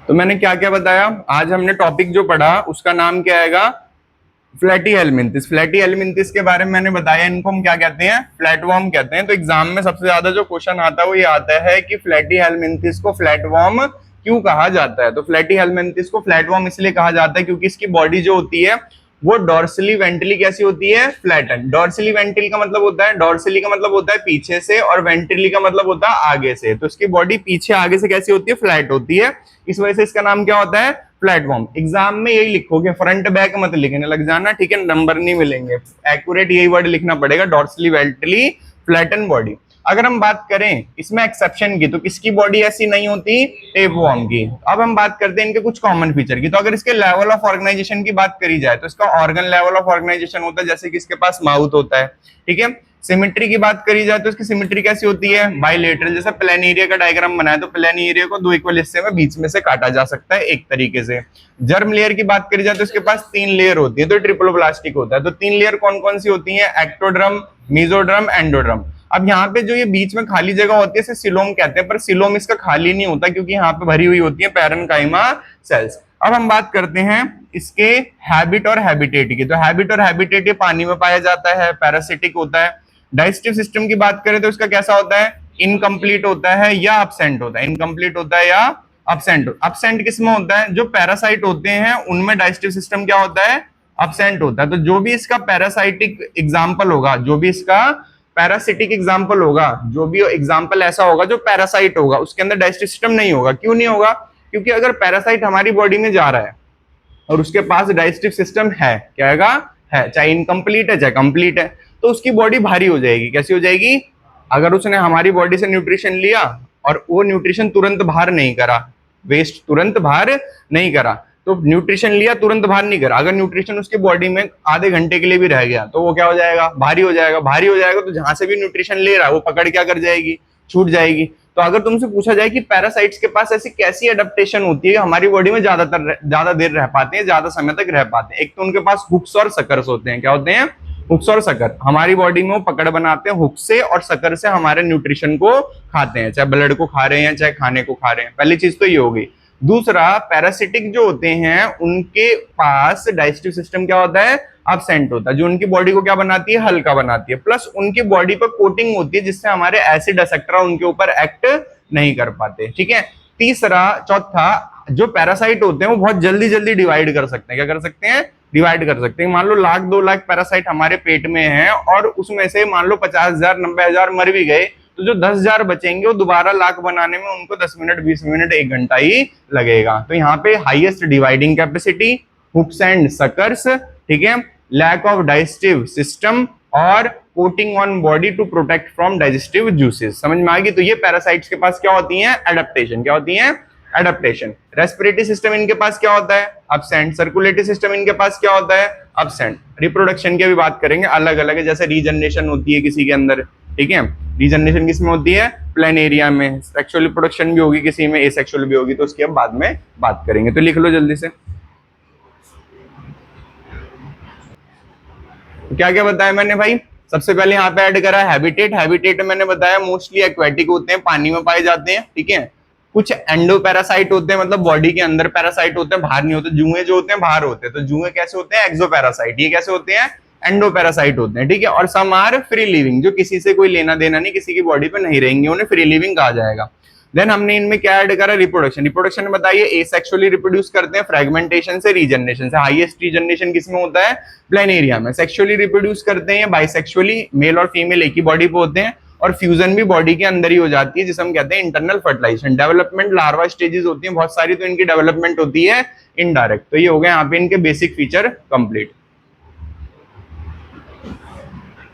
तो मैंने क्या क्या बताया, आज हमने टॉपिक जो पढ़ा उसका नाम क्या आएगा, फ्लैटी हेलमिंथिस। फ्लैटी हेलमिंथिस के बारे में मैंने बताया, इनको हम क्या कहते हैं, फ्लैटवर्म कहते हैं। तो एग्जाम में सबसे ज्यादा जो क्वेश्चन आता है वो ये आता है कि फ्लैटी हेलमिंथिस को फ्लैटवर्म क्यों कहा जाता है। तो फ्लैटी हेलमिंथिस को फ्लैटवर्म इसलिए कहा जाता है क्योंकि इसकी बॉडी जो होती है वो डॉर्सली वेंट्रली कैसी होती है, फ्लैटन। डॉर्सली वेंट्रली का मतलब होता है, डॉर्सली का मतलब होता है पीछे से, और वेंट्रली का मतलब होता है आगे से। तो इसकी बॉडी पीछे आगे से कैसी होती है, फ्लैट होती है। इस वजह से इसका नाम क्या होता है, प्लेटफॉर्म। एग्जाम में यही लिखोगे, फ्रंट बैक मत लिखने लग जाना, ठीक है, नंबर नहीं मिलेंगे। एक्यूरेट यही वर्ड लिखना पड़ेगा, डॉर्सली वेंट्रली फ्लैटन बॉडी। अगर हम बात करें इसमें एक्सेप्शन की, तो किसकी बॉडी ऐसी नहीं होती, टेपवर्म की। अब हम बात करते हैं इनके कुछ कॉमन फीचर की। तो अगर इसके लेवल ऑफ ऑर्गेनाइजेशन की बात करी जाए तो इसका ऑर्गन लेवल ऑफ ऑर्गेनाइजेशन होता है, जैसे कि इसके पास माउथ होता है, ठीक है। सिमेट्री की बात करी जाए तो इसकी सिमेट्री कैसी होती है, बाइलेटरल। जैसे प्लेन एरिया का डायग्राम बनाया तो प्लेन एरिया को दो इक्वल हिस्से में बीच में से काटा जा सकता है एक तरीके से। जर्म लेयर की बात करी जाए तो इसके पास 3 लेयर होती है, तो ट्रिप्लोब्लास्टिक होता है। तो 3 लेयर कौन कौन सी होती है, एक्टोड्रम, मेसोड्रम, एंडोड्रम। अब यहाँ पे जो ये बीच में खाली जगह होती है इसे सिलोम कहते हैं, पर सिलोम इसका खाली नहीं होता क्योंकि यहाँ पे भरी हुई होती है पैरेन्काइमा सेल्स। अब हम बात करते हैं इसके हैबिट और हैबिटेट की। तो हैबिट और हैबिटेट ये पानी में पाया जाता है, पैरासिटिक होता है। डाइजेस्टिव सिस्टम की बात करें तो इसका कैसा होता है, इनकम्प्लीट होता है या अब्सेंट होता है, इनकम्प्लीट होता है या अब्सेंट। अब्सेंट किसमें होता है, जो पैरासाइट होते हैं उनमें डाइजेस्टिव सिस्टम क्या होता है, अब्सेंट होता है। तो जो भी इसका पैरासाइटिक एग्जाम्पल होगा, जो भी इसका पैरासिटिक एग्जाम्पल होगा, जो भी एग्जाम्पल ऐसा होगा जो पैरासाइट होगा, उसके अंदर डाइजेस्टिव सिस्टम नहीं होगा। क्यों नहीं होगा, क्योंकि अगर पैरासाइट हमारी बॉडी में जा रहा है और उसके पास डाइजेस्टिव सिस्टम है, क्या है, चाहे इनकम्प्लीट है चाहे कंप्लीट है, तो उसकी बॉडी भारी हो जाएगी। कैसी हो जाएगी, अगर उसने हमारी बॉडी से न्यूट्रिशन लिया और वो न्यूट्रिशन तुरंत बाहर नहीं करा, वेस्ट तुरंत बाहर नहीं करा, तो न्यूट्रिशन लिया तुरंत बाहर नहीं करा, अगर न्यूट्रिशन उसके बॉडी में आधे घंटे के लिए भी रह गया तो वो क्या हो जाएगा, भारी हो जाएगा। भारी हो जाएगा तो जहां से भी न्यूट्रिशन ले रहा है वो पकड़ क्या कर जाएगी, छूट जाएगी। तो अगर तुमसे पूछा जाए कि पैरासाइट्स के पास ऐसी कैसी एडेप्टेशन होती है हमारी बॉडी में ज्यादा देर रह पाते हैं, ज्यादा समय तक रह पाते हैं, एक तो उनके पास हुक्स और सकर्स होते हैं। क्या होते हैं, हुक्स और सकर। हमारी बॉडी में वो पकड़ बनाते हैं, हुक से और सकर से हमारे न्यूट्रिशन को खाते हैं, चाहे ब्लड को खा रहे हैं चाहे खाने को खा रहे हैं। पहली चीज तो ये हो गई। दूसरा, पैरासिटिक जो होते हैं उनके पास डाइजेस्टिव सिस्टम क्या होता है, अब्सेंट होता है, जो उनकी बॉडी को क्या बनाती है, हल्का बनाती है। प्लस उनकी बॉडी पर कोटिंग होती है जिससे हमारे एसिड एक्सेट्रा उनके ऊपर एक्ट नहीं कर पाते, ठीक है। चौथा, जो पैरासाइट होते हैं वो बहुत जल्दी जल्दी डिवाइड कर सकते हैं। क्या कर सकते हैं, डिवाइड कर सकते हैं। मान लो 1,00,000-2,00,000 पैरासाइट हमारे पेट में है और उसमें से मान लो 50,000 90,000 मर भी गए, तो जो 10,000 बचेंगे वो दोबारा लाख बनाने में उनको 10 मिनट 20 मिनट 1 घंटा ही लगेगा। तो यहाँ पे highest dividing capacity, hooks and suckers, ठीक है, लैक ऑफ डाइजेस्टिव सिस्टम और coating on body to protect from digestive juices. समझ में आ गई। तो ये पैरासाइट्स के पास क्या होती हैं, एडेप्टेशन। क्या होती हैं, एडेप्टेशन। रेस्पिरेटरी सिस्टम इनके पास क्या होता है, अब्सेंट। सर्कुलेटरी सिस्टम इनके पास क्या होता है, अब्सेंट। रिप्रोडक्शन की भी बात करेंगे, अलग अलग है, जैसे रीजनरेशन होती है किसी के अंदर, ठीक है। रीजनरेशन किसमें होती है, प्लेन एरिया में। सेक्सुअल रिप्रोडक्शन भी होगी किसी में, एसेक्सुअल भी होगी, तो उसकी हम बाद में बात करेंगे। तो लिख लो जल्दी से, क्या क्या बताया मैंने भाई। सबसे पहले यहाँ पे ऐड करा हैबिटेट। हैबिटेट मैंने बताया मोस्टली एक्वेटिक होते हैं, पानी में पाए जाते हैं, ठीक है। कुछ एंडो पैरासाइट होते हैं, मतलब बॉडी के अंदर पैरासाइट होते हैं, बाहर नहीं होते। जुए जो होते हैं बाहर होते हैं, तो जुए कैसे होते हैं, एक्सो पैरासाइट। ये कैसे होते हैं, एंडो पैरासाइट होते हैं, ठीक है। और सम आर फ्री लिविंग, जो किसी से कोई लेना देना नहीं, किसी की बॉडी पे नहीं रहेंगे, उन्हें फ्री लिविंग कहा जाएगा। देन हमने इनमें क्या ऐड करा, रिप्रोडक्शन। रिप्रोडक्शन बताइए, एसेक्सुअली रिप्रोड्यूस करते हैं, फ्रेगमेंटेशन से, रीजनरेशन से। हाईएस्ट रीजनरेशन किसमें होता है, प्लेन एरिया में। सेक्सुअली रिप्रोड्यूस करते हैं, बाइसेक्सुअली, मेल और फीमेल एक ही बॉडी पे होते हैं, और फ्यूजन भी बॉडी के अंदर ही हो जाती है, जिसे हम कहते हैं internal fertilization. Development larva stages होती हैं बहुत सारी, तो इनकी डेवलपमेंट होती है इनडायरेक्ट। तो ये हो गया यहाँ पे इनके बेसिक फीचर कंप्लीट।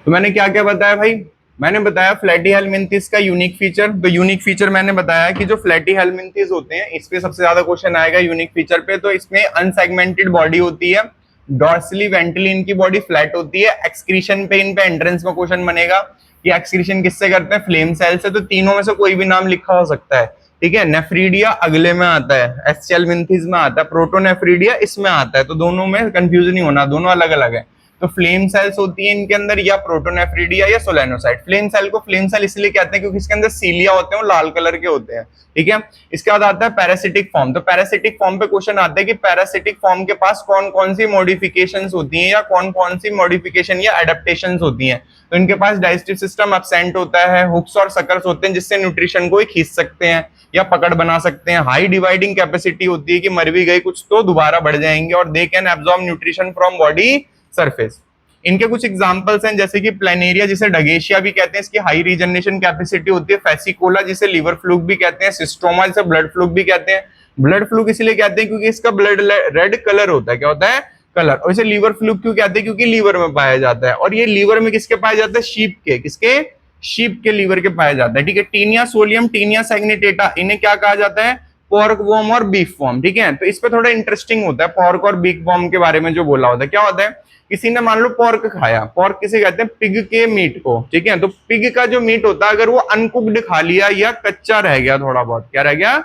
तो मैंने क्या क्या बताया भाई, मैंने बताया फ्लैटी हेलमिंथिस का यूनिक फीचर। तो यूनिक फीचर मैंने बताया कि जो फ्लैटी हेलमिंथिस होते हैं इस पे सबसे ज्यादा क्वेश्चन आएगा यूनिक फीचर पे। तो इसमें अनसेगमेंटेड बॉडी होती है, डॉर्सली वेंट्रली इनकी बॉडी फ्लैट होती है। एक्सक्रीशन पे इन पे एंट्रेंस में क्वेश्चन बनेगा कि एक्सक्रीशन किससे करते हैं, फ्लेम सेल से। तो तीनों में से कोई भी नाम लिखा हो सकता है, ठीक है। नेफ्रीडिया अगले में आता है, एस्चेलमिंथिस में आता है, प्रोटोनेफ्रीडिया इसमें आता है। तो दोनों में कंफ्यूजन नहीं होना, दोनों अलग अलग है। तो फ्लेम सेल्स होती है इनके अंदर, या प्रोटोनेफ्रिडिया या सोलेनोसाइट। फ्लेम सेल को फ्लेम सेल इसलिए कहते हैं क्योंकि इसके अंदर सीलिया होते हैं, वो लाल कलर के होते हैं, ठीक है। इसके बाद आता है पैरासिटिक फॉर्म। तो पैरासिटिक फॉर्म पे क्वेश्चन आता है कि पैरासिटिक फॉर्म के पास कौन कौन सी मॉडिफिकेशंस होती हैं या कौन कौन सी मॉडिफिकेशन या एडेप्टेशंस होती हैं। तो इनके पास डाइजेस्टिव सिस्टम एब्सेंट होता है, हुक्स और सकर्स होते हैं जिससे न्यूट्रिशन को खींच सकते हैं या पकड़ बना सकते हैं। हाई डिवाइडिंग कैपेसिटी होती है कि मर भी गई कुछ तो दोबारा बढ़ जाएंगे, और they can absorb nutrition from body surface. इनके कुछ एग्जांपल्स हैं जैसे कि प्लेनेरिया जिसे डगेशिया भी कहते हैं, इसकी हाई रीजनरेशन कैपेसिटी होती है। फेसिकोला जिसे लिवर फ्लूक भी कहते हैं। सिस्टोमा जिसे ब्लड फ्लूक भी कहते हैं। ब्लड फ्लूक इसलिए कहते हैं क्योंकि इसका ब्लड रेड कलर होता है, क्या होता है, कलर। और इसे लिवर फ्लूक क्यों कहते हैं, क्योंकि लीवर में पाया जाता है। और ये लीवर में किसके पाया जाता है, शीप के, किसके, शीप के लीवर के पाया जाता है, ठीक है। टीनिया सोलियम, टीनिया सैग्निटेटा, इन्हें क्या कहा जाता है, पोर्क वॉर्म और बीफ वॉर्म, ठीक है। तो इस पे थोड़ा इंटरेस्टिंग होता है पोर्क और बीफ वॉर्म के बारे में जो बोला होता है। क्या होता है, किसी ने मान लो पोर्क खाया, पोर्क किसे कहते हैं, पिग के मीट को, ठीक है। तो पिग का जो मीट होता है अगर वो अनकुक्ड खा लिया या कच्चा रह गया, थोड़ा बहुत क्या रह गया,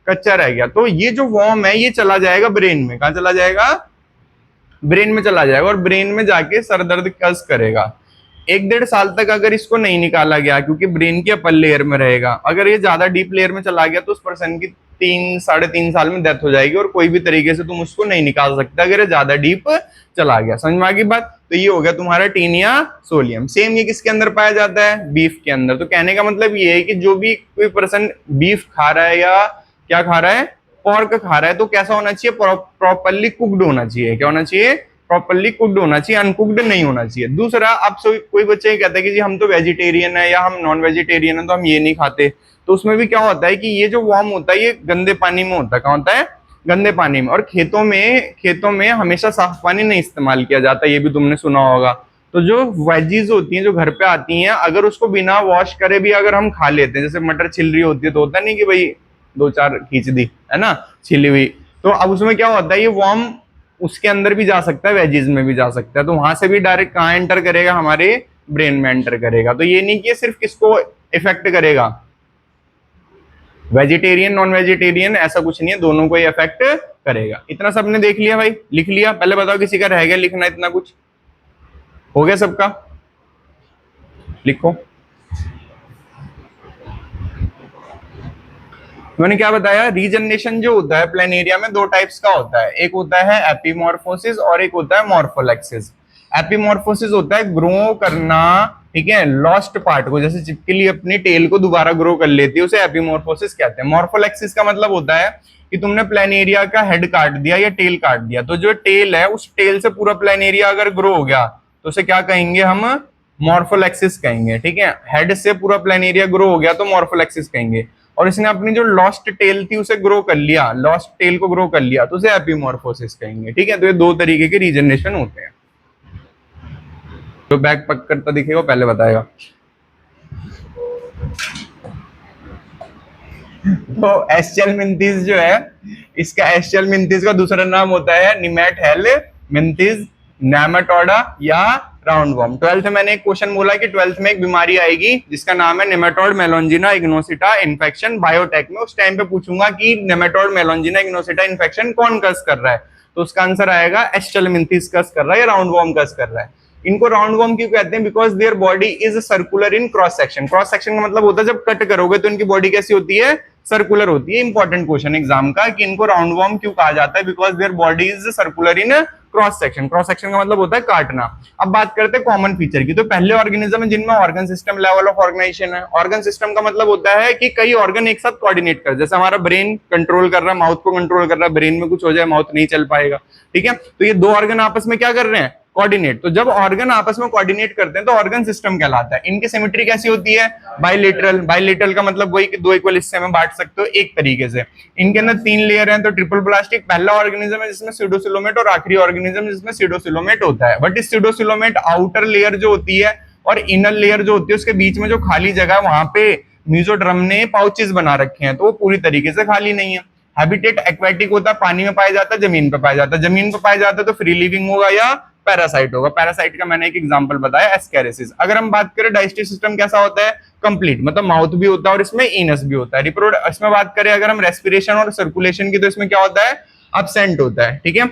कच्चा रह गया, तो ये जो वॉर्म है ये चला जाएगा ब्रेन में। कहां चला जाएगा, ब्रेन में चला जाएगा, और ब्रेन में जाके सर दर्द कस करेगा। 1-1.5 साल तक अगर इसको नहीं निकाला गया, क्योंकि ब्रेन की अपर लेयर में रहेगा, अगर ये ज्यादा डीप लेयर में चला गया तो उस पर्सन की 3-3.5 साल में डेथ हो जाएगी, और कोई भी तरीके से तुम उसको नहीं निकाल सकते अगर ये ज्यादा डीप चला गया। समझ में आ गई बात। तो ये हो गया तुम्हारा टीनिया सोलियम। सेम ये किसके अंदर पाया जाता है, बीफ के अंदर। तो कहने का मतलब ये है कि जो भी कोई पर्सन बीफ खा रहा है या क्या खा रहा है, पोर्क खा रहा है, तो कैसा होना चाहिए, प्रॉपरली कुक्ड होना चाहिए। क्या होना चाहिए, प्रॉपरली कुक्ड होना चाहिए, अनकुक्ड नहीं होना चाहिए। दूसरा, अब कोई बच्चे कहते हैं कि जी हम तो वेजिटेरियन है या हम नॉन वेजिटेरियन है तो हम ये नहीं खाते, तो उसमें भी क्या होता है कि ये जो वॉर्म होता है ये गंदे पानी में होता है। कहाँ होता है, गंदे पानी में। और खेतों में हमेशा साफ पानी नहीं इस्तेमाल किया जाता, ये भी तुमने सुना होगा। तो जो वेजीज होती हैं जो घर पे आती हैं, अगर उसको बिना वॉश करे भी अगर हम खा लेते हैं, जैसे मटर छिल रही होती है तो होता नहीं कि भाई 2-4 खींच दी है ना छिली हुई, तो अब उसमें क्या होता है, ये वॉर्म उसके अंदर भी जा सकता है, वेजीज में भी जा सकता है, तो वहां से भी डायरेक्ट कहाँ एंटर करेगा, हमारे ब्रेन में एंटर करेगा। तो ये नहीं कि सिर्फ किसको इफेक्ट करेगा, वेजिटेरियन नॉन वेजिटेरियन, ऐसा कुछ नहीं है, दोनों को इफेक्ट करेगा। इतना सबने देख लिया भाई, लिख लिया। पहले बताओ किसी का रह गया लिखना, इतना कुछ हो गया सबका, लिखो। मैंने क्या बताया, रीजनरेशन जो होता है प्लेनेरिया में 2 टाइप्स का होता है, एक होता है एपीमॉर्फोसिस और एक होता है मॉर्फोलेक्सिस। एपीमॉर्फोसिस होता है ग्रो करना, ठीक है, लॉस्ट पार्ट को, जैसे चिपकली अपनी टेल को दोबारा ग्रो कर लेती है, उसे एपीमॉर्फोसिस कहते हैं। मॉर्फोलेक्सिस का मतलब होता है कि तुमने प्लेनेरिया का हेड काट दिया या टेल काट दिया, तो जो टेल है उस टेल से पूरा प्लेनेरिया अगर ग्रो हो गया तो उसे क्या कहेंगे, हम मॉर्फोलेक्सिस कहेंगे, ठीक है। हेड से पूरा प्लेनेरिया ग्रो हो गया तो मॉर्फोलेक्सिस कहेंगे। और इसने अपनी जो लॉस्ट टेल थी उसे ग्रो कर लिया, लॉस्ट टेल को ग्रो कर लिया, तो उसे एपीमॉर्फोसिस कहेंगे, ठीक है। तो ये 2 तरीके के रीजनरेशन होते हैं। जो बैक पक करता दिखेगा पहले बताएगा। तो एस्चेलमिंथिस जो है, इसका एस्चेलमिंथिस का दूसरा नाम होता है निमेटहेलमिंथिस, नेमाटोडा या राउंड वॉर्म। 12th में मैंने एक क्वेश्चन बोला कि 12th में एक बीमारी आएगी जिसका नाम है नेमाटोड मेलोंजिना इग्नोसिटा इन्फेक्शन बायोटेक में। उस टाइम पे पूछूंगा कि नेमाटोड मेलोंजिना इग्नोसिटा इन्फेक्शन कौन कस कर रहा है, तो उसका आंसर आएगा एस्चेलमिंथिस कस कर रहा है या राउंड वॉर्म कस कर रहा है। इनको राउंड वॉर्म क्यों कहते हैं, because their body is circular in cross section. Cross section का मतलब होता है जब कट करोगे तो इनकी बॉडी कैसी होती है, सर्कुलर होती है। इंपॉर्टेंट क्वेश्चन एग्जाम का कि इनको राउंड वॉर्म क्यों कहा जाता है, because their body is circular in cross section. Cross section का मतलब होता है काटना। अब बात करते हैं कॉमन फीचर की। तो पहले ऑर्गेनिज्म है जिनमें organ system level of organization है। ऑर्गन सिस्टम का मतलब होता है कि कई ऑर्गन एक साथ कोऑर्डिनेट कर, जैसे हमारा ब्रेन कंट्रोल कर रहा है, माउथ को कंट्रोल कर रहा है, ब्रेन में कुछ हो जाए माउथ नहीं चल पाएगा, ठीक है। तो ये 2 ऑर्गन आपस में क्या कर रहे हैं, कोऑर्डिनेट। तो जब ऑर्गन आपस में कोऑर्डिनेट करते हैं तो ऑर्गन सिस्टम कहलाता है। इनकी सिमेट्री कैसी होती है, बाइलेटरल। बाइलेटरल का मतलब वही कि 2 इक्वल हिस्से में बांट सकते हो एक तरीके से। इनके अंदर 3 लेयर हैं, तो ट्रिपल प्लास्टिक पहला ऑर्गेनिज्म है जिसमें सीडोसिलोमेट, और आखिरी ऑर्गेनिज्म जिसमें सीडोसिलोमेट होता है। बट इस सीडोसिलोमेट आउटर लेयर जो होती है और इनर लेयर जो होती है उसके बीच में जो खाली जगह है वहां पे मेसोड्रम ने पाउचेस बना रखे हैं, तो वो पूरी तरीके से खाली नहीं है। हैबिटेट एक्वेटिक होता है, पानी में पाया जाता है, जमीन पे पाया जाता है। जमीन पे पाया जाता है तो फ्री लिविंग होगा या पैरासाइट होगा। पैरासाइट का मैंने एक एग्जांपल बताया, एस्केरिसिस। अगर हम बात करें डाइजेस्टिव सिस्टम कैसा होता है, कंप्लीट, मतलब माउथ भी होता है और इसमें इनस भी होता है। इसमें बात करें अगर हम रेस्पिरेशन और सर्कुलेशन की, तो इसमें क्या होता है, एब्सेंट होता है, ठीक है।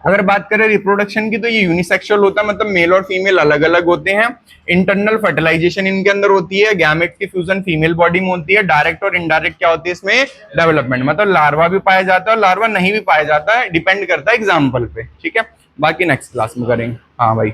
अगर बात करें रिप्रोडक्शन की तो ये यूनिसेक्सुअल होता है, मतलब मेल और फीमेल अलग अलग होते हैं। इंटरनल फर्टिलाइजेशन इनके अंदर होती है, गैमेट्स की फ्यूजन फीमेल बॉडी में होती है। डायरेक्ट और इनडायरेक्ट क्या होती है इसमें, डेवलपमेंट, मतलब लार्वा भी पाया जाता है और लार्वा नहीं भी पाया जाता है, डिपेंड करता है एग्जाम्पल पे, ठीक है। बाकी नेक्स्ट क्लास में करेंगे। हाँ भाई।